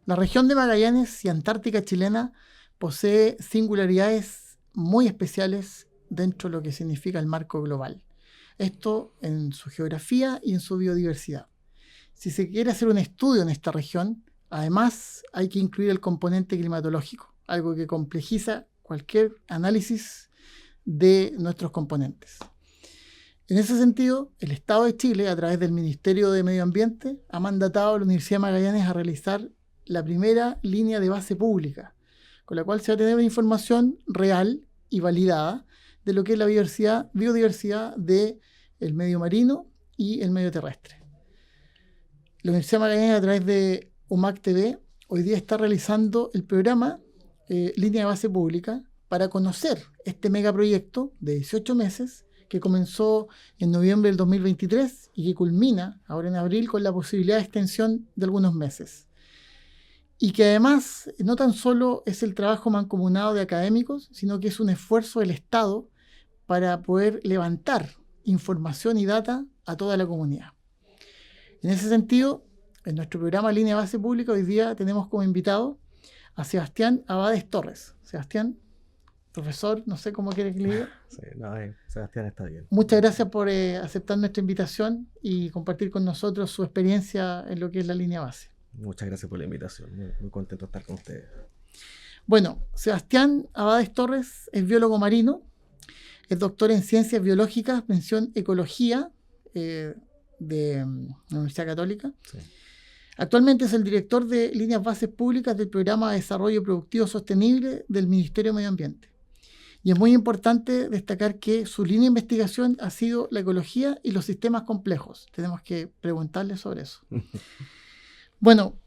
La región de Magallanes y Antártica chilena posee singularidades muy especiales dentro de lo que significa el marco global. Esto en su geografía y en su biodiversidad. Si se quiere hacer un estudio en esta región, además hay que incluir el componente climatológico, algo que complejiza cualquier análisis de nuestros componentes. En ese sentido, el Estado de Chile, a través del Ministerio de Medio Ambiente, ha mandatado a la Universidad de Magallanes a realizar la primera línea de base pública, con la cual se va a tener una información real y validada de lo que es la biodiversidad del medio marino y el medio terrestre. La Universidad de Magallanes, a través de UMAC TV, hoy día está realizando el programa Línea de Base Pública para conocer este megaproyecto de 18 meses que comenzó en noviembre del 2023 y que culmina ahora en abril con la posibilidad de extensión de algunos meses. Y que además no tan solo es el trabajo mancomunado de académicos, sino que es un esfuerzo del Estado para poder levantar información y data a toda la comunidad. En ese sentido, en nuestro programa Línea de Base Pública, hoy día tenemos como invitado a Sebastián Abades Torres. Sebastián, profesor, no sé cómo quiere que le diga. Sí, no, Sebastián está bien. Muchas gracias por aceptar nuestra invitación y compartir con nosotros su experiencia en lo que es la línea base. Muchas gracias por la invitación. Muy contento de estar con ustedes. Bueno, Sebastián Abades Torres es biólogo marino, es doctor en Ciencias Biológicas, mención Ecología de la Universidad Católica. Sí. Actualmente es el director de líneas bases públicas del Programa de Desarrollo Productivo Sostenible del Ministerio de Medio Ambiente. Y es muy importante destacar que su línea de investigación ha sido la ecología y los sistemas complejos. Tenemos que preguntarle sobre eso. Bueno,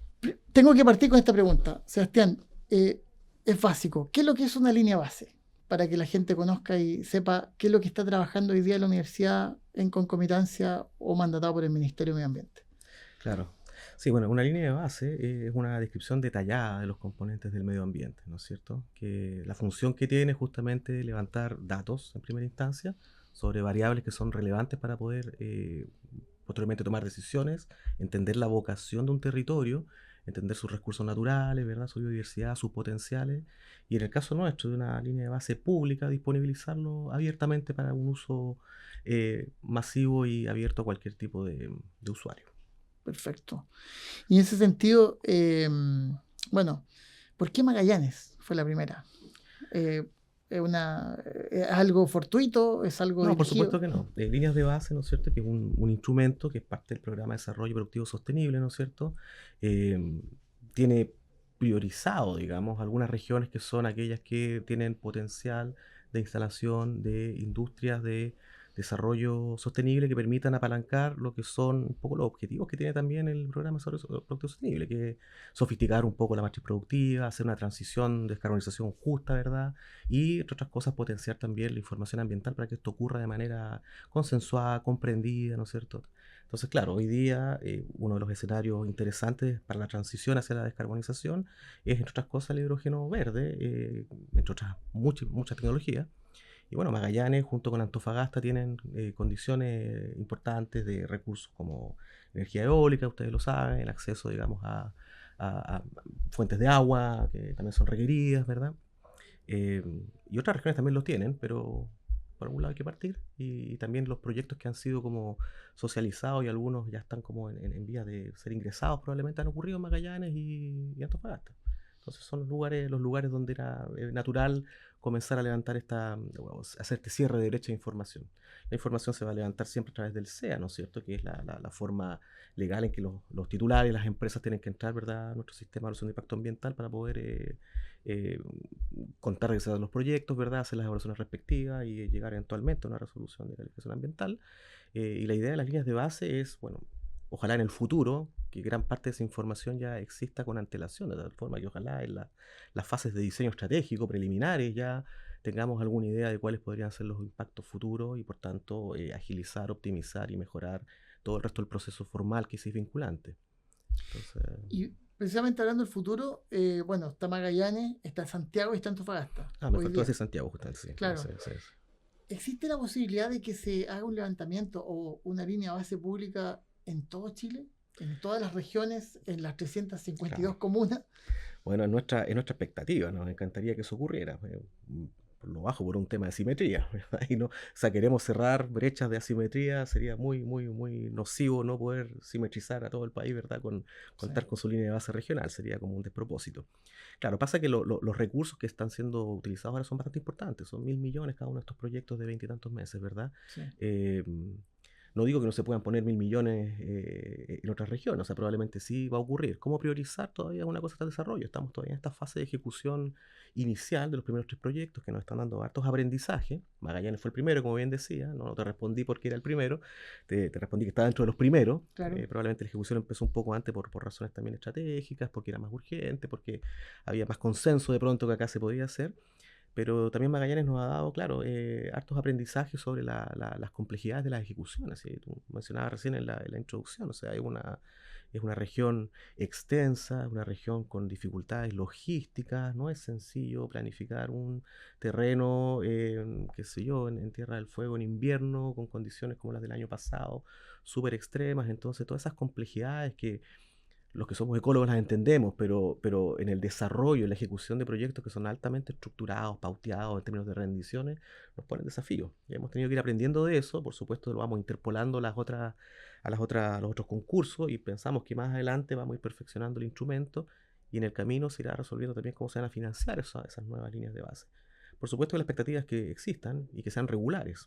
tengo que partir con esta pregunta. Sebastián, es básico. ¿Qué es lo que es una línea base? Para que la gente conozca y sepa qué es lo que está trabajando hoy día la universidad en concomitancia o mandatado por el Ministerio de Medio Ambiente. Claro. Sí, bueno, una línea de base es una descripción detallada de los componentes del medio ambiente, ¿no es cierto? Que la función que tiene es justamente levantar datos en primera instancia sobre variables que son relevantes para poder posteriormente tomar decisiones, entender la vocación de un territorio, entender sus recursos naturales, ¿verdad? Su biodiversidad, sus potenciales, y en el caso nuestro de una línea de base pública, disponibilizarlo abiertamente para un uso masivo y abierto a cualquier tipo de usuario. Perfecto. Y en ese sentido, bueno, ¿por qué Magallanes fue la primera? ¿Es algo fortuito? ¿Es algo No, dirigido? por supuesto que no. Líneas de base, ¿no es cierto? Que es un instrumento que es parte del programa de desarrollo productivo sostenible, ¿no es cierto? Tiene priorizado, digamos, algunas regiones que son aquellas que tienen potencial de instalación de industrias de desarrollo sostenible que permitan apalancar lo que son un poco los objetivos que tiene también el programa de desarrollo productivo sostenible, que es sofisticar un poco la matriz productiva, hacer una transición de descarbonización justa, ¿verdad? Y, entre otras cosas, potenciar también la información ambiental para que esto ocurra de manera consensuada, comprendida, ¿no es cierto? Entonces, claro, hoy día uno de los escenarios interesantes para la transición hacia la descarbonización es, entre otras cosas, el hidrógeno verde, entre otras muchas tecnologías. Y bueno, Magallanes junto con Antofagasta tienen condiciones importantes de recursos como energía eólica, ustedes lo saben, el acceso, digamos, a fuentes de agua que también son requeridas, ¿verdad? Y otras regiones también los tienen, pero por algún lado hay que partir. Y también los proyectos que han sido como socializados y algunos ya están como en vías de ser ingresados probablemente han ocurrido en Magallanes y Antofagasta. Entonces son los lugares donde era natural comenzar a levantar hacer este cierre de brecha de información. La información se va a levantar siempre a través del SEA, ¿no es cierto? Que es la forma legal en que los titulares y las empresas tienen que entrar, ¿verdad?, a nuestro sistema de evaluación de impacto ambiental para poder contar realizar los proyectos, ¿verdad?, hacer las evaluaciones respectivas y llegar eventualmente a una resolución de calificación ambiental. Y la idea de las líneas de base es, bueno, ojalá en el futuro, que gran parte de esa información ya exista con antelación, de tal forma que ojalá en las fases de diseño estratégico preliminares ya tengamos alguna idea de cuáles podrían ser los impactos futuros y por tanto agilizar, optimizar y mejorar todo el resto del proceso formal que sí es vinculante. Entonces, y precisamente hablando del futuro, bueno, está Magallanes, está Santiago y está Antofagasta. me faltó decir Santiago justamente, sí. Claro. Sí. ¿Existe la posibilidad de que se haga un levantamiento o una línea base pública en todo Chile? en todas las regiones, en las 352 Claro. comunas. Bueno, es nuestra expectativa, nos encantaría que eso ocurriera. Por lo bajo, por un tema de simetría, ¿verdad? Y no, o sea, queremos cerrar brechas de asimetría, sería muy, muy, muy nocivo no poder simetrizar a todo el país, ¿verdad? Sí, Contar con su línea de base regional, sería como un despropósito. Claro, pasa que los recursos que están siendo utilizados ahora son bastante importantes, son 1.000 millones cada uno de estos proyectos de veintitantos meses, ¿verdad? sí. Eh, no digo que no se puedan poner 1.000 millones en otras regiones, o sea, probablemente sí va a ocurrir. ¿Cómo priorizar? Todavía es una cosa está en desarrollo. Estamos todavía en esta fase de ejecución inicial de los primeros 3 proyectos que nos están dando hartos aprendizajes. Magallanes fue el primero, como bien decía, no te respondí porque era el primero, te respondí que estaba dentro de los primeros. Claro. Probablemente la ejecución empezó un poco antes por razones también estratégicas, porque era más urgente, porque había más consenso de pronto que acá se podía hacer. Pero también Magallanes nos ha dado, claro, hartos aprendizajes sobre las complejidades de las ejecuciones. ¿Sí? Tú mencionabas recién en la introducción, o sea, es una región extensa, una región con dificultades logísticas, no es sencillo planificar un terreno, qué sé yo, en Tierra del Fuego en invierno, con condiciones como las del año pasado, súper extremas. Entonces, todas esas complejidades que los que somos ecólogos las entendemos, pero en el desarrollo, en la ejecución de proyectos que son altamente estructurados, pauteados en términos de rendiciones, nos ponen desafíos. Y hemos tenido que ir aprendiendo de eso, por supuesto lo vamos interpolando a los otros concursos y pensamos que más adelante vamos a ir perfeccionando el instrumento y en el camino se irá resolviendo también cómo se van a financiar esas nuevas líneas de base. Por supuesto que la expectativa es que existan y que sean regulares,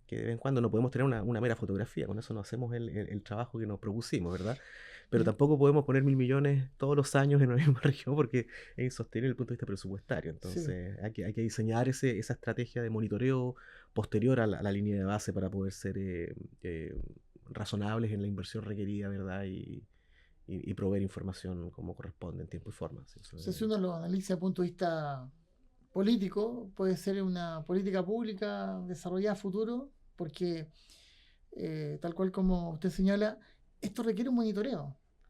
que de vez en cuando no podemos tener una mera fotografía, con eso no hacemos el trabajo que nos propusimos, ¿verdad? Pero Y, tampoco podemos poner 1.000 millones todos los años en una misma región porque es insostenible desde el punto de vista presupuestario. sí. Entonces hay que diseñar esa estrategia de monitoreo posterior a la línea de base para poder ser razonables en la inversión requerida, ¿verdad? Y proveer información como corresponde en tiempo y forma. Sí, eso O sea, si uno lo analiza desde el punto de vista político, puede ser una política pública desarrollada a futuro, porque tal cual como usted señala, esto requiere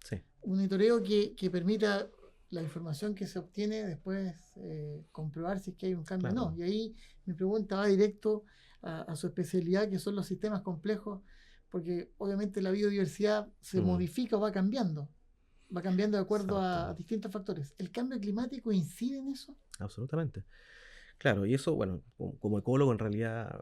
sí, un monitoreo que permita la información que se obtiene después comprobar si es que hay un cambio o no. claro. Y ahí mi pregunta va directo a su especialidad, que son los sistemas complejos, porque obviamente la biodiversidad se Mm, modifica o va cambiando de acuerdo a exacto, distintos factores. ¿El cambio climático incide en eso? absolutamente. Claro, y eso, bueno, como ecólogo en realidad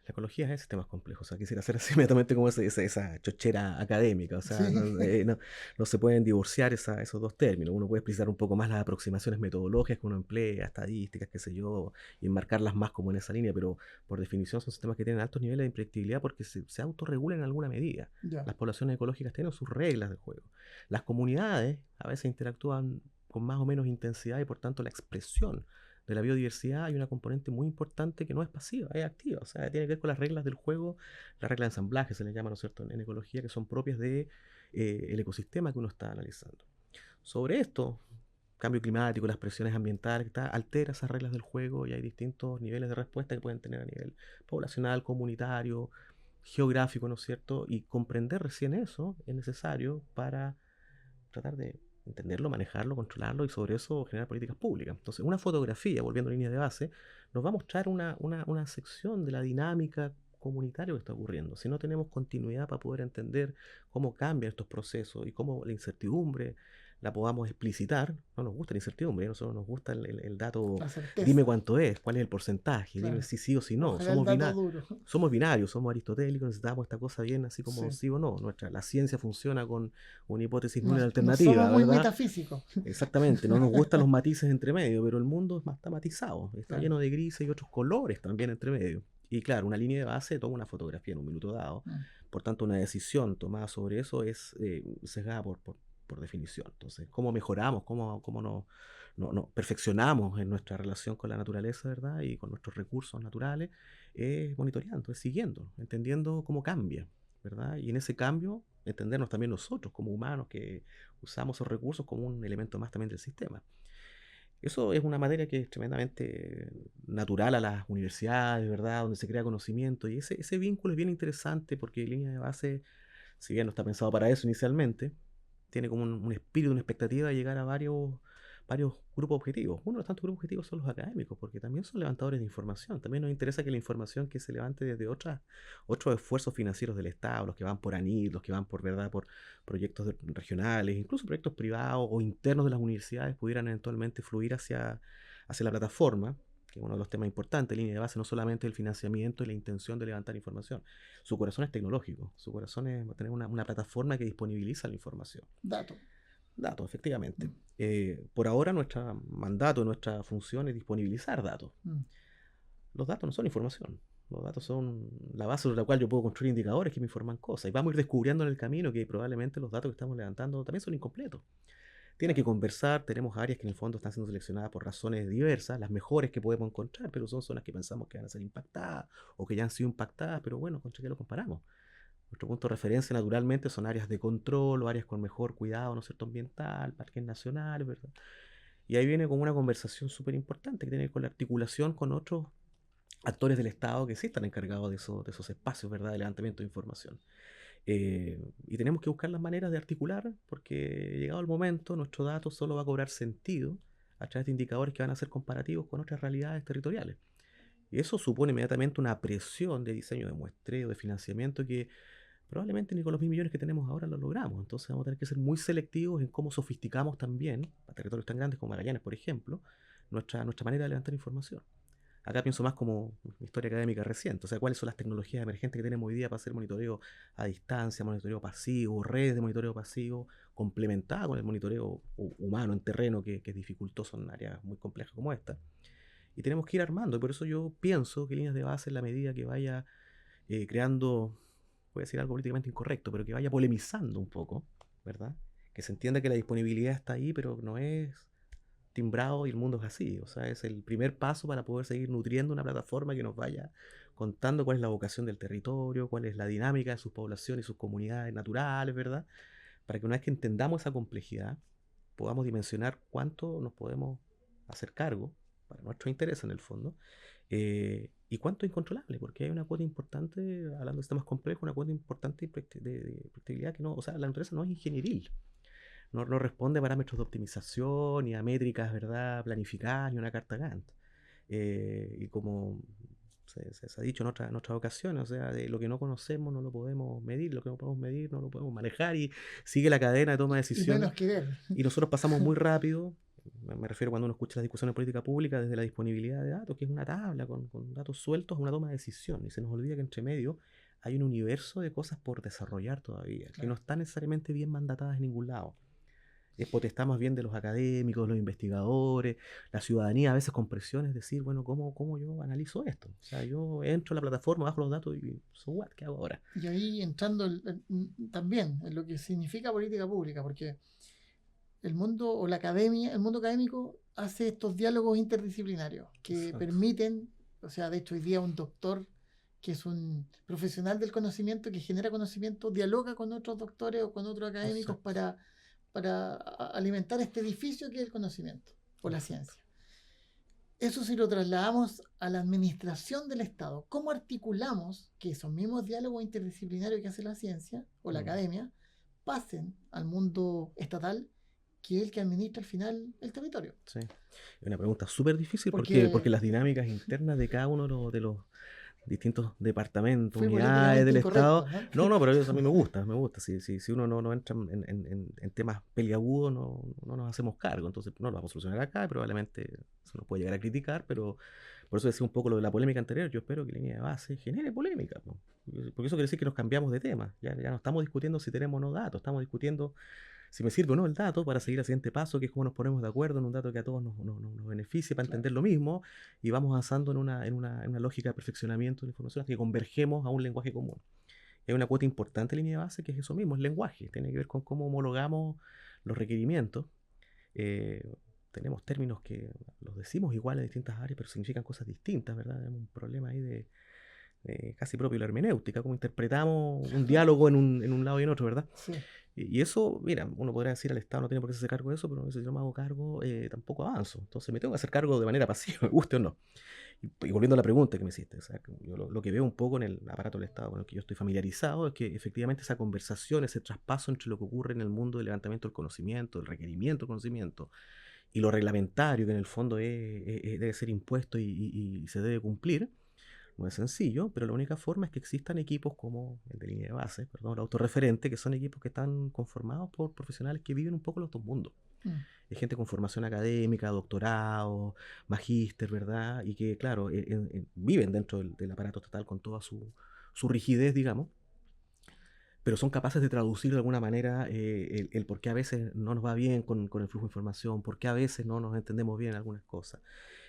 la ecología es sistemas complejos, o sea, quisiera hacer así inmediatamente como esa chochera académica, o sea, Sí, no se pueden divorciar esos dos términos. Uno puede explicar un poco más las aproximaciones metodológicas que uno emplea, estadísticas, qué sé yo, y enmarcarlas más como en esa línea, pero por definición son sistemas que tienen altos niveles de impredictibilidad porque se autorregulan en alguna medida. ya. Las poblaciones ecológicas tienen sus reglas de juego. Las comunidades a veces interactúan con más o menos intensidad y por tanto la expresión de la biodiversidad hay una componente muy importante que no es pasiva, es activa. O sea, tiene que ver con las reglas del juego, las reglas de ensamblaje se les llama, ¿no es cierto?, en ecología, que son propias de el ecosistema que uno está analizando. Sobre esto, cambio climático, las presiones ambientales, altera esas reglas del juego y hay distintos niveles de respuesta que pueden tener a nivel poblacional, comunitario, geográfico, ¿no es cierto? Y comprender recién eso es necesario para tratar de entenderlo, manejarlo, controlarlo y sobre eso generar políticas públicas. Entonces, una fotografía, volviendo a líneas de base, nos va a mostrar una sección de la dinámica comunitaria que está ocurriendo. Si no tenemos continuidad para poder entender cómo cambian estos procesos y cómo la incertidumbre la podamos explicitar, no nos gusta la incertidumbre, a nosotros nos gusta el dato, La dime certeza, cuánto es, cuál es el porcentaje, dime claro. si sí o si no. Ojalá el dato duro. Somos binarios, somos aristotélicos, necesitamos esta cosa bien así como Sí. sí o no. La ciencia funciona con una hipótesis No, nula no somos alternativa, muy ¿verdad? metafísicos. Exactamente, no nos gustan los matices entre medio, pero el mundo está matizado, está Claro. lleno de grises y otros colores también entre medio. Y claro, una línea de base toma una fotografía en un minuto dado, Mm. por tanto una decisión tomada sobre eso es sesgada por definición. Entonces, ¿cómo mejoramos? ¿Cómo perfeccionamos en nuestra relación con la naturaleza, ¿verdad? Y con nuestros recursos naturales, monitoreando, es siguiendo, entendiendo cómo cambia, ¿verdad? Y en ese cambio, entendernos también nosotros como humanos que usamos esos recursos como un elemento más también del sistema. Eso es una materia que es tremendamente natural a las universidades, ¿verdad? Donde se crea conocimiento y ese vínculo es bien interesante porque línea de base, si bien no está pensado para eso inicialmente, tiene como un espíritu, una expectativa de llegar a varios grupos objetivos. Uno de los tantos grupos objetivos son los académicos, porque también son levantadores de información. También nos interesa que la información que se levante desde otros esfuerzos financieros del Estado, los que van por ANID, los que van por, ¿verdad?, por proyectos regionales, incluso proyectos privados o internos de las universidades, pudieran eventualmente fluir hacia la plataforma, que es uno de los temas importantes. Línea de base no solamente el financiamiento y la intención de levantar información. Su corazón es tecnológico, su corazón es tener una plataforma que disponibiliza la información. Datos, efectivamente. Por ahora nuestro mandato, nuestra función es disponibilizar datos. Los datos no son información. Los datos son la base sobre la cual yo puedo construir indicadores que me informan cosas. Y vamos a ir descubriendo en el camino que probablemente los datos que estamos levantando también son incompletos. Tiene que conversar, tenemos áreas que en el fondo están siendo seleccionadas por razones diversas, las mejores que podemos encontrar, pero son zonas que pensamos que van a ser impactadas o que ya han sido impactadas, pero bueno, ¿contra qué lo comparamos? Nuestro punto de referencia naturalmente son áreas de control o áreas con mejor cuidado, ¿no es cierto?, ambiental, parques nacionales, ¿verdad? Y ahí viene como una conversación súper importante que tiene que ver con la articulación con otros actores del Estado que sí están encargados de esos espacios, ¿verdad?, de levantamiento de información. Y tenemos que buscar las maneras de articular, porque llegado el momento, nuestro dato solo va a cobrar sentido a través de indicadores que van a ser comparativos con otras realidades territoriales. Y eso supone inmediatamente una presión de diseño de muestreo, de financiamiento, que probablemente ni con los 1.000 millones que tenemos ahora lo logramos. Entonces vamos a tener que ser muy selectivos en cómo sofisticamos también, a territorios tan grandes como Magallanes, por ejemplo, nuestra manera de levantar información. Acá pienso más como mi historia académica reciente, o sea, cuáles son las tecnologías emergentes que tenemos hoy día para hacer monitoreo a distancia, monitoreo pasivo, redes de monitoreo pasivo, complementada con el monitoreo humano en terreno, que es dificultoso en áreas muy complejas como esta. Y tenemos que ir armando, y por eso yo pienso que líneas de base, en la medida que vaya creando, voy a decir algo políticamente incorrecto, pero que vaya polemizando un poco, ¿verdad? Que se entienda que la disponibilidad está ahí, pero no es timbrado y el mundo es así. O sea, es el primer paso para poder seguir nutriendo una plataforma que nos vaya contando cuál es la vocación del territorio, cuál es la dinámica de sus poblaciones y sus comunidades naturales, ¿verdad? Para que una vez que entendamos esa complejidad, podamos dimensionar cuánto nos podemos hacer cargo para nuestro interés en el fondo, y cuánto es incontrolable, porque hay una cuota importante, hablando de sistemas complejos, una cuota importante de predictibilidad que no, o sea, la naturaleza no es ingenieril. No responde a parámetros de optimización, ni a métricas, ¿verdad?, planificadas, ni a una carta Gantt. Y como se ha dicho en otras ocasiones, o sea, de lo que no conocemos no lo podemos medir, lo que no podemos medir no lo podemos manejar, y sigue la cadena de toma de Y decisiones. menos que ver. Y nosotros pasamos muy rápido, me refiero cuando uno escucha las discusiones de política pública, desde la disponibilidad de datos, que es una tabla con datos sueltos, a una toma de decisión. Y se nos olvida que entre medio hay un universo de cosas por desarrollar todavía, que no están necesariamente bien mandatadas en ningún lado. Es potestad más bien de los académicos, los investigadores, la ciudadanía a veces con presión, es decir, bueno, ¿cómo yo analizo esto? O sea, yo entro a la plataforma, bajo los datos y so what, ¿qué hago ahora? Y ahí entrando también en lo que significa política pública, porque el mundo o la academia, el mundo académico hace estos diálogos interdisciplinarios que permiten, o sea, de hecho hoy día un doctor que es un profesional del conocimiento, que genera conocimiento, dialoga con otros doctores o con otros académicos para alimentar este edificio que es el conocimiento o la ciencia. Eso si lo trasladamos a la administración del Estado, ¿cómo articulamos que esos mismos diálogos interdisciplinarios que hace la ciencia o la academia pasen al mundo estatal, que es el que administra al final el territorio? Sí, es una pregunta súper difícil porque las dinámicas internas de cada uno de los distintos departamentos, unidades del Estado. No, pero eso a mí me gusta. Si uno no entra en temas peliagudos, no nos hacemos cargo. Entonces no lo vamos a solucionar acá y probablemente se nos puede llegar a criticar, pero por eso decía un poco lo de la polémica anterior. Yo espero que la línea de base genere polémica, ¿no? Porque eso quiere decir que nos cambiamos de tema. Ya no estamos discutiendo si tenemos o no datos, estamos discutiendo si me sirve o no el dato para seguir al siguiente paso, que es cómo nos ponemos de acuerdo en un dato que a todos nos beneficie para entender lo mismo, y vamos avanzando en una lógica de perfeccionamiento de la información hasta que convergemos a un lenguaje común. Y hay una cuota importante en línea de base que es eso mismo, el lenguaje. Tiene que ver con cómo homologamos los requerimientos. Tenemos términos que los decimos igual en distintas áreas, pero significan cosas distintas, ¿verdad? Tenemos un problema ahí de casi propio de la hermenéutica, cómo interpretamos un diálogo en un lado y en otro, ¿verdad? Sí. Y eso, mira, uno podría decir al Estado no tiene por qué hacerse cargo de eso, pero si yo me hago cargo, tampoco avanzo. Entonces me tengo que hacer cargo de manera pasiva, me guste o no. Y volviendo a la pregunta que me hiciste, o sea, yo lo que veo un poco en el aparato del Estado con el que yo estoy familiarizado es que efectivamente esa conversación, ese traspaso entre lo que ocurre en el mundo del levantamiento del conocimiento, del requerimiento del conocimiento, y lo reglamentario, que en el fondo debe ser impuesto y se debe cumplir, no es sencillo, pero la única forma es que existan equipos como el de línea de base, perdón, el autorreferente, que son equipos que están conformados por profesionales que viven un poco los dos mundos. Mm. Es gente con formación académica, doctorado, magíster, ¿verdad? Y que, claro, viven dentro del aparato estatal con toda su rigidez, digamos, pero son capaces de traducir de alguna manera el por qué a veces no nos va bien con el flujo de información, por qué a veces no nos entendemos bien en algunas cosas.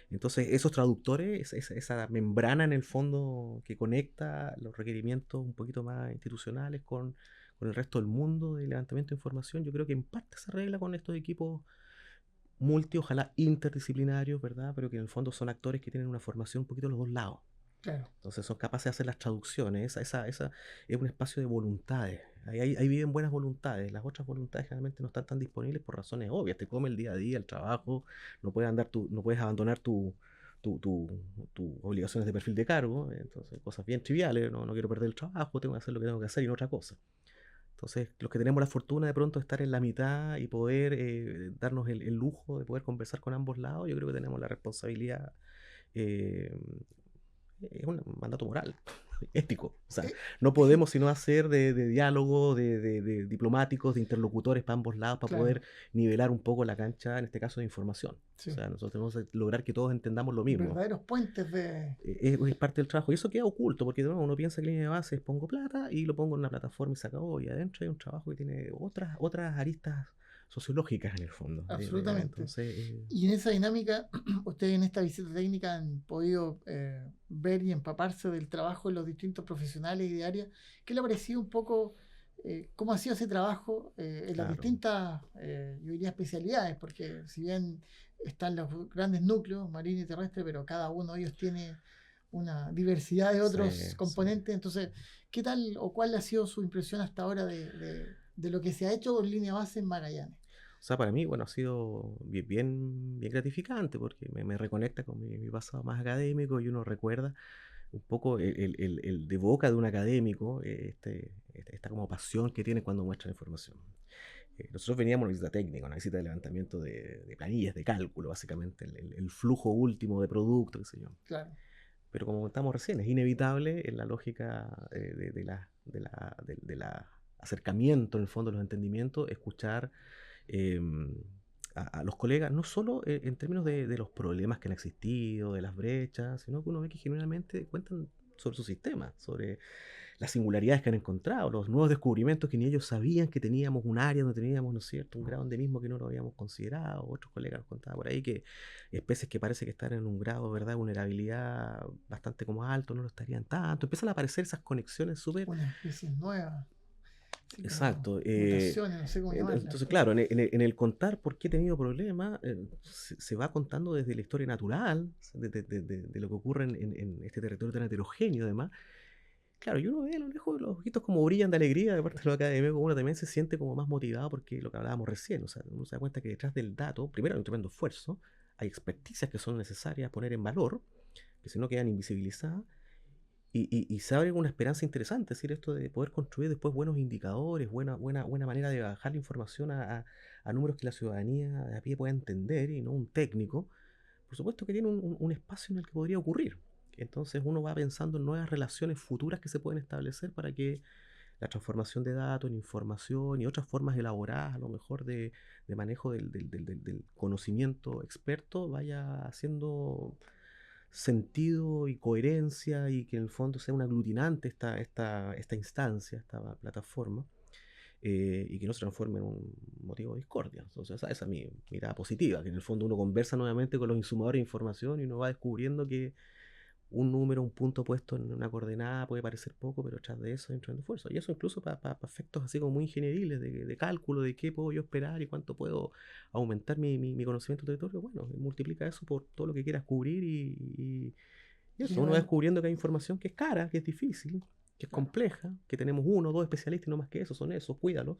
Entonces, esos traductores, esa membrana en el fondo que conecta los requerimientos un poquito más institucionales con el resto del mundo de levantamiento de información, yo creo que en parte se arregla con estos equipos ojalá interdisciplinarios, ¿verdad? Pero que en el fondo son actores que tienen una formación un poquito de los dos lados. Claro. Entonces son capaces de hacer las traducciones. Esa es un espacio de voluntades. Ahí viven buenas voluntades. Las otras voluntades generalmente no están tan disponibles por razones obvias. Te come el día a día, el trabajo. No puedes abandonar tus obligaciones de perfil de cargo. Entonces, cosas bien triviales. No quiero perder el trabajo, tengo que hacer lo que tengo que hacer y no otra cosa. Entonces, los que tenemos la fortuna de pronto de estar en la mitad y poder darnos el lujo de poder conversar con ambos lados, yo creo que tenemos la responsabilidad, eh, es un mandato moral, ético. O sea, Eh, no sí, podemos sino hacer de diálogo, de diplomáticos, de interlocutores para ambos lados, para claro. poder nivelar un poco la cancha, en este caso de información. O Sí. sea, nosotros tenemos que lograr que todos entendamos lo mismo. Verdaderos puentes de... Es parte del trabajo. Y eso queda oculto, porque de nuevo, uno piensa que línea de base es pongo plata y lo pongo en una plataforma y se acabó. Y adentro hay un trabajo que tiene otras aristas sociológicas en el fondo. Absolutamente. Entonces, Y en esa dinámica, ustedes en esta visita técnica han podido ver y empaparse del trabajo de los distintos profesionales y de áreas. ¿Qué le ha parecido un poco, cómo ha sido ese trabajo en las claro, distintas, yo diría, especialidades? Porque si bien están los grandes núcleos, marino y terrestre, pero cada uno de ellos tiene una diversidad de sí, otros sí. componentes. Entonces, ¿qué tal o cuál ha sido su impresión hasta ahora de lo que se ha hecho con línea base en Magallanes? O sea, para mí, bueno, ha sido bien gratificante porque me reconecta con mi pasado más académico y uno recuerda un poco el de boca de un académico, esta como pasión que tiene cuando muestra la información. Nosotros veníamos a una visita técnica, una visita de levantamiento de planillas, de cálculo, básicamente, el flujo último de producto, qué sé yo. Claro. Pero como contamos recién, es inevitable en la lógica de la acercamiento, en el fondo, de los entendimientos, escuchar eh, a los colegas, no solo en términos de los problemas que han existido, de las brechas, sino que uno ve que generalmente cuentan sobre su sistema, sobre las singularidades que han encontrado, los nuevos descubrimientos que ni ellos sabían que teníamos un área donde teníamos, ¿no es cierto?, un grado endemismo que no lo habíamos considerado. Otros colegas nos contaban por ahí que especies que parece que están en un grado, ¿verdad?, de vulnerabilidad bastante como alto, no lo estarían tanto. Empiezan a aparecer esas conexiones súper. Una especie nueva, así como Exacto. mutaciones, no sé cómo llamarlas. Entonces, claro, en el contar por qué he tenido problemas, se va contando desde la historia natural, de lo que ocurre en este territorio tan heterogéneo, además. Claro, y uno ve a lo lejos los ojitos como brillan de alegría de parte de los académicos, uno también se siente como más motivado porque lo que hablábamos recién, o sea, uno se da cuenta que detrás del dato, primero hay un tremendo esfuerzo, hay experticias que son necesarias poner en valor, que si no quedan invisibilizadas, y se abre una esperanza interesante, es decir, esto de poder construir después buenos indicadores, buena manera de bajar la información a números que la ciudadanía de a pie pueda entender y no un técnico, por supuesto que tiene un espacio en el que podría ocurrir. Entonces uno va pensando en nuevas relaciones futuras que se pueden establecer para que la transformación de datos en información y otras formas elaboradas a lo mejor de manejo del conocimiento experto vaya haciendo sentido y coherencia y que en el fondo sea un aglutinante esta instancia, esta plataforma, y que no se transforme en un motivo de discordia. Entonces esa es mi mirada positiva, que en el fondo uno conversa nuevamente con los insumadores de información y uno va descubriendo que un número, un punto puesto en una coordenada puede parecer poco, pero detrás de eso hay un tremendo esfuerzo. Y eso incluso para efectos así como muy ingenieriles, de cálculo, de qué puedo yo esperar y cuánto puedo aumentar mi conocimiento del territorio. Bueno, multiplica eso por todo lo que quieras cubrir y Y eso. Uno va descubriendo que hay información que es cara, que es difícil, que es claro, compleja, que tenemos uno o dos especialistas y no más que eso, son esos, cuídalos.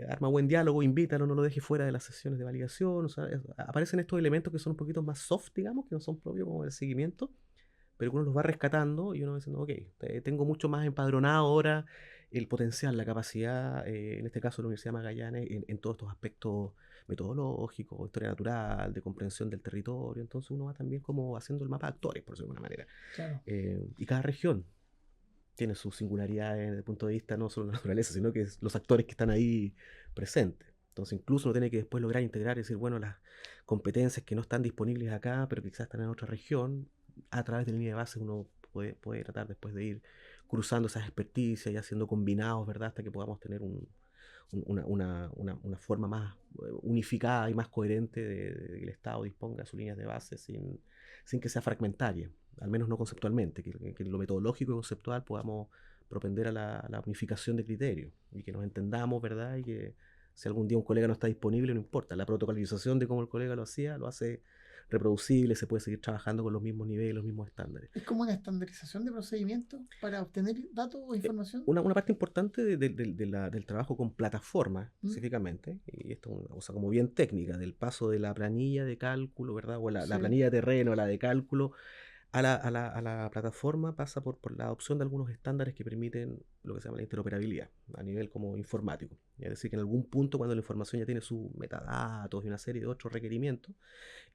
Arma buen diálogo, invítalo, no lo dejes fuera de las sesiones de validación. O sea, aparecen estos elementos que son un poquito más soft, digamos, que no son propios como el seguimiento, pero que uno los va rescatando y uno va diciendo, ok, tengo mucho más empadronado ahora el potencial, la capacidad, en este caso de la Universidad de Magallanes, en todos estos aspectos metodológico, historia natural, de comprensión del territorio. Entonces uno va también como haciendo el mapa de actores, por decirlo de alguna manera. Claro. Y cada región tiene sus singularidades desde el punto de vista no solo de la naturaleza, sino que los actores que están ahí presentes. Entonces incluso uno tiene que después lograr integrar y decir, bueno, las competencias que no están disponibles acá, pero que quizás están en otra región, a través de la línea de base uno puede tratar después de ir cruzando esas experticias y haciendo combinados, ¿verdad? Hasta que podamos tener una forma más unificada y más coherente de que el Estado disponga de sus líneas de base sin que sea fragmentaria, al menos no conceptualmente, que en lo metodológico y conceptual podamos propender a la unificación de criterios y que nos entendamos, ¿verdad? Y que si algún día un colega no está disponible, no importa, la protocolización de cómo el colega lo hacía, lo hace reproducible, se puede seguir trabajando con los mismos niveles, los mismos estándares. ¿Es como una estandarización de procedimientos para obtener datos o información? Una parte importante del trabajo con plataformas, específicamente, y esto es una cosa como bien técnica, del paso de la planilla de cálculo, ¿verdad? O la Sí. planilla de terreno, a la de cálculo, a la plataforma pasa por la adopción de algunos estándares que permiten lo que se llama la interoperabilidad a nivel como informático. Es decir, que en algún punto cuando la información ya tiene sus metadatos y una serie de otros requerimientos,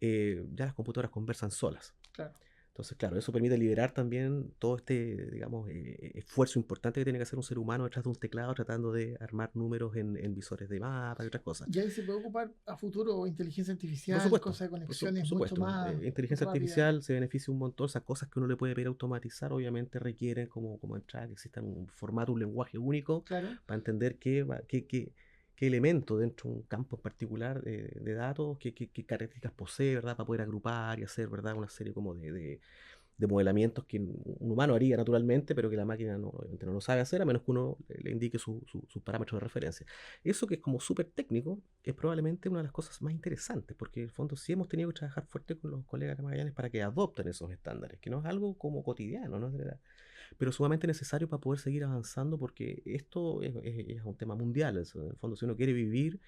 ya las computadoras conversan solas. Claro. Entonces, claro, eso permite liberar también todo este, digamos, esfuerzo importante que tiene que hacer un ser humano detrás de un teclado tratando de armar números en visores de mapas y otras cosas. Y ahí se puede ocupar a futuro inteligencia artificial, Por supuesto, cosas de conexiones por supuesto. mucho más Inteligencia rápidas. artificial se beneficia un montón. Esas cosas que uno le puede pedir automatizar obviamente requieren como entrada que exista un formato, un lenguaje único Claro. para entender qué elemento dentro de un campo en particular de datos, qué características posee, ¿verdad? Para poder agrupar y hacer, ¿verdad? Una serie como de modelamientos que un humano haría naturalmente, pero que la máquina obviamente no lo sabe hacer, a menos que uno le indique sus parámetros de referencia. Eso que es como súper técnico, es probablemente una de las cosas más interesantes, porque en el fondo sí hemos tenido que trabajar fuerte con los colegas de Magallanes para que adopten esos estándares, que no es algo como cotidiano, ¿no? Pero sumamente necesario para poder seguir avanzando, porque esto es un tema mundial. En el fondo, si uno quiere vivir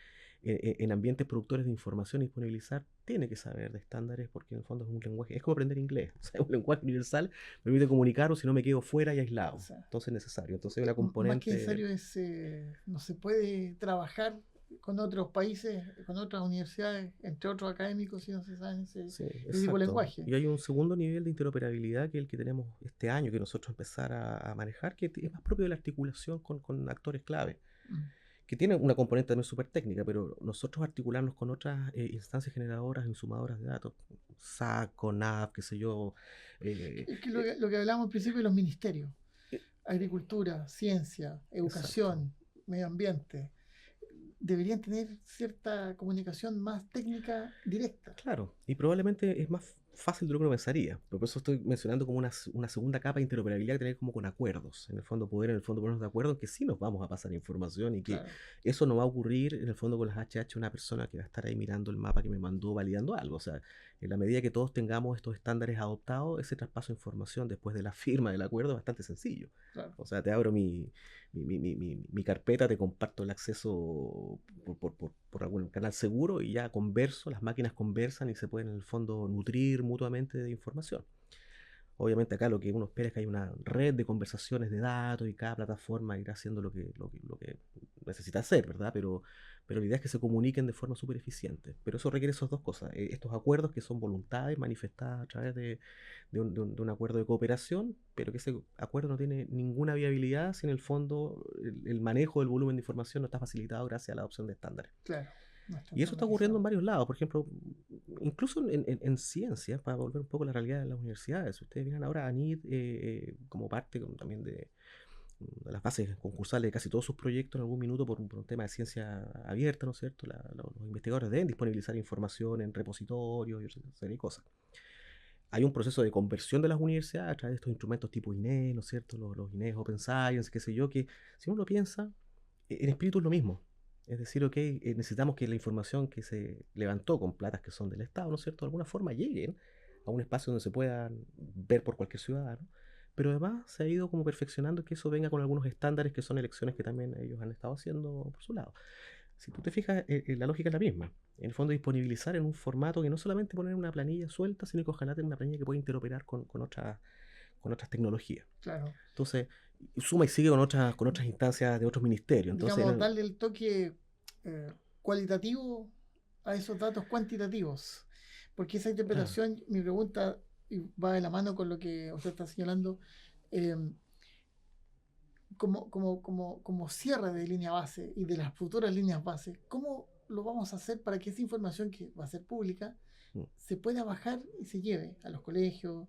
en ambientes productores de información y disponibilizar, tiene que saber de estándares, porque en el fondo es un lenguaje, es como aprender inglés, o sea, un lenguaje universal, me permite comunicar o si no me quedo fuera y aislado. O sea, Entonces es necesario. Entonces hay una componente... Más que necesario es, no se puede trabajar con otros países, con otras universidades, entre otros académicos, si no se sabe ese tipo de lenguaje. Y hay un segundo nivel de interoperabilidad que es el que tenemos este año, que nosotros empezar a manejar, que es más propio de la articulación con actores clave, que tiene una componente también súper técnica, pero nosotros articularnos con otras instancias generadoras, insumadoras de datos, SAC, CONAF, qué sé yo. Es que lo que hablábamos al principio de los ministerios, agricultura, ciencia, educación, medio ambiente, deberían tener cierta comunicación más técnica directa. Claro, y probablemente es más fácil de lo que uno pensaría, pero por eso estoy mencionando como una segunda capa de interoperabilidad que tiene como con acuerdos, en el fondo ponernos de acuerdo en que sí nos vamos a pasar información y que eso no va a ocurrir en el fondo con las HH una persona que va a estar ahí mirando el mapa que me mandó validando algo. O sea, en la medida que todos tengamos estos estándares adoptados, ese traspaso de información después de la firma del acuerdo es bastante sencillo. O sea, te abro mi carpeta, te comparto el acceso por algún canal seguro y ya converso, las máquinas conversan y se pueden en el fondo nutrir mutuamente de información. Obviamente acá lo que uno espera es que haya una red de conversaciones de datos y cada plataforma irá haciendo lo que necesita hacer, ¿verdad? Pero la idea es que se comuniquen de forma súper eficiente. Pero eso requiere esas dos cosas, estos acuerdos que son voluntades manifestadas a través de un acuerdo de cooperación, pero que ese acuerdo no tiene ninguna viabilidad si en el fondo el manejo del volumen de información no está facilitado gracias a la adopción de estándares. Claro. Y eso está ocurriendo en varios lados, por ejemplo, incluso en ciencias, para volver un poco a la realidad de las universidades. Ustedes miran ahora a ANID como parte también de las bases concursales de casi todos sus proyectos en algún minuto por un tema de ciencia abierta, ¿no es cierto? Los investigadores deben disponibilizar información en repositorios y una serie de cosas. Hay un proceso de conversión de las universidades a través de estos instrumentos tipo INES, ¿no es cierto? Los INES Open Science, qué sé yo, que si uno lo piensa, en espíritu es lo mismo. Es decir, ok, necesitamos que la información que se levantó con platas que son del Estado, ¿no es cierto?, de alguna forma lleguen a un espacio donde se puedan ver por cualquier ciudadano, pero además se ha ido como perfeccionando que eso venga con algunos estándares que son elecciones que también ellos han estado haciendo por su lado. Si tú te fijas, la lógica es la misma. En el fondo, disponibilizar en un formato que no solamente poner una planilla suelta, sino que ojalá tenga una planilla que pueda interoperar con otras tecnologías. Claro. Entonces, suma y sigue con otras instancias de otros ministerios. Entonces, digamos, darle el toque cualitativo a esos datos cuantitativos. Porque esa Claro. interpretación, mi pregunta y va de la mano con lo que usted está señalando, eh, como cierre de línea base y de las futuras líneas base, ¿cómo lo vamos a hacer para que esa información que va a ser pública Mm, se pueda bajar y se lleve a los colegios?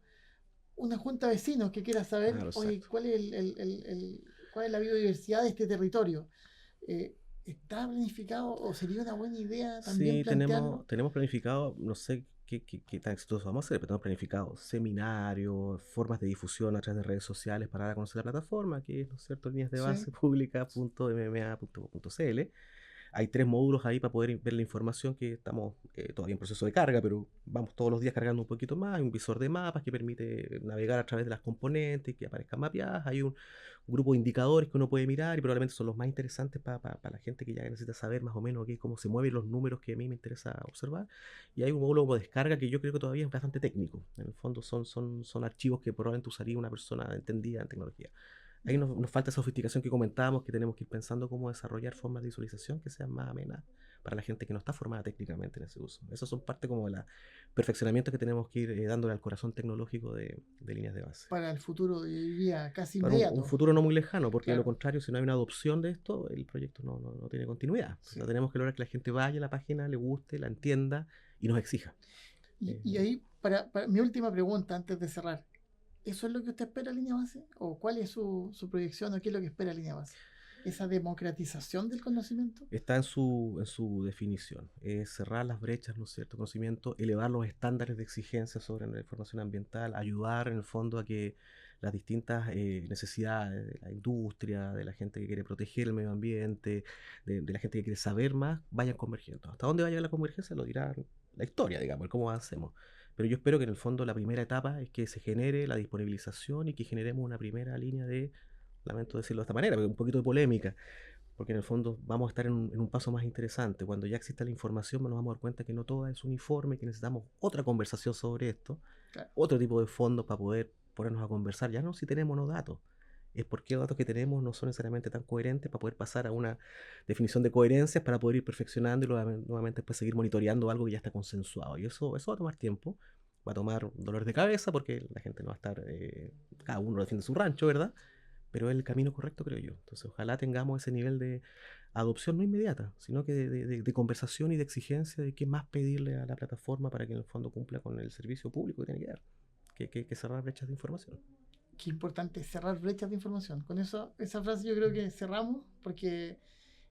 Una junta de vecinos que quiera saber, claro, oye, exacto. ¿cuál es cuál es la biodiversidad de este territorio? ¿Está planificado o sería una buena idea también Sí, plantearlo? tenemos planificado, no sé qué tan exitosos vamos a ser, pero tenemos planificado seminarios, formas de difusión a través de redes sociales para dar a conocer la plataforma, que es, ¿no es cierto?, líneas de Sí. base pública.mma.cl. Hay 3 módulos ahí para poder ver la información que estamos todavía en proceso de carga, pero vamos todos los días cargando un poquito más. Hay un visor de mapas que permite navegar a través de las componentes y que aparezcan mapeadas. Hay un grupo de indicadores que uno puede mirar y probablemente son los más interesantes para la gente que ya necesita saber más o menos cómo se mueven los números que a mí me interesa observar. Y hay un módulo de descarga que yo creo que todavía es bastante técnico. En el fondo son archivos que probablemente usaría una persona entendida en tecnología. Ahí nos falta esa sofisticación que comentábamos, que tenemos que ir pensando cómo desarrollar formas de visualización que sean más amenas para la gente que no está formada técnicamente en ese uso. Esos son parte como de la perfeccionamiento que tenemos que ir dándole al corazón tecnológico de líneas de base. Para el futuro, diría, casi Para un inmediato. futuro no muy lejano, porque de lo Claro, contrario, si no hay una adopción de esto, el proyecto no tiene continuidad. O sea, sí. tenemos que lograr que la gente vaya a la página, le guste, la entienda y nos exija. Eh, Y ahí, para mi última pregunta antes de cerrar, ¿eso es lo que usted espera línea base? ¿O cuál es su proyección o qué es lo que espera línea base? ¿Esa democratización del conocimiento? Está en su definición, es cerrar las brechas, ¿no es cierto?, conocimiento, elevar los estándares de exigencia sobre la información ambiental, ayudar en el fondo a que las distintas necesidades de la industria, de la gente que quiere proteger el medio ambiente, de la gente que quiere saber más, vayan convergiendo. ¿Hasta dónde va a llegar la convergencia? Lo dirá la historia, digamos, el cómo avancemos. Pero yo espero que en el fondo la primera etapa es que se genere la disponibilización y que generemos una primera línea de, lamento decirlo de esta manera, pero un poquito de polémica, porque en el fondo vamos a estar en un paso más interesante. Cuando ya exista la información, nos vamos a dar cuenta que no toda es uniforme, que necesitamos otra conversación sobre esto, Claro. otro tipo de fondos para poder ponernos a conversar, ya no si tenemos o no datos, es porque los datos que tenemos no son necesariamente tan coherentes para poder pasar a una definición de coherencias para poder ir perfeccionando y nuevamente después seguir monitoreando algo que ya está consensuado. Y eso va a tomar tiempo, va a tomar dolores de cabeza porque la gente no va a estar, cada uno defiende su rancho, ¿verdad? Pero es el camino correcto, creo yo. Entonces, ojalá tengamos ese nivel de adopción no inmediata, sino que de conversación y de exigencia de qué más pedirle a la plataforma para que en el fondo cumpla con el servicio público que tiene que dar, que cerrar brechas de información. Qué importante cerrar brechas de información. Con eso, esa frase yo creo que cerramos porque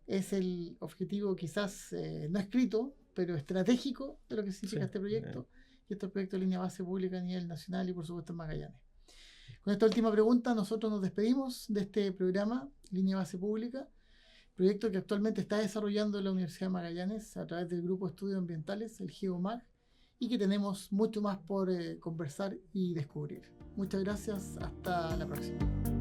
es el objetivo quizás no escrito, pero estratégico de lo que Sí, significa este proyecto. Y este proyecto de línea base pública a nivel nacional y por supuesto en Magallanes. Con esta última pregunta, nosotros nos despedimos de este programa, Línea Base Pública, proyecto que actualmente está desarrollando la Universidad de Magallanes a través del Grupo de Estudios Ambientales, el GEOMAG, y que tenemos mucho más por conversar y descubrir. Muchas gracias, hasta la próxima.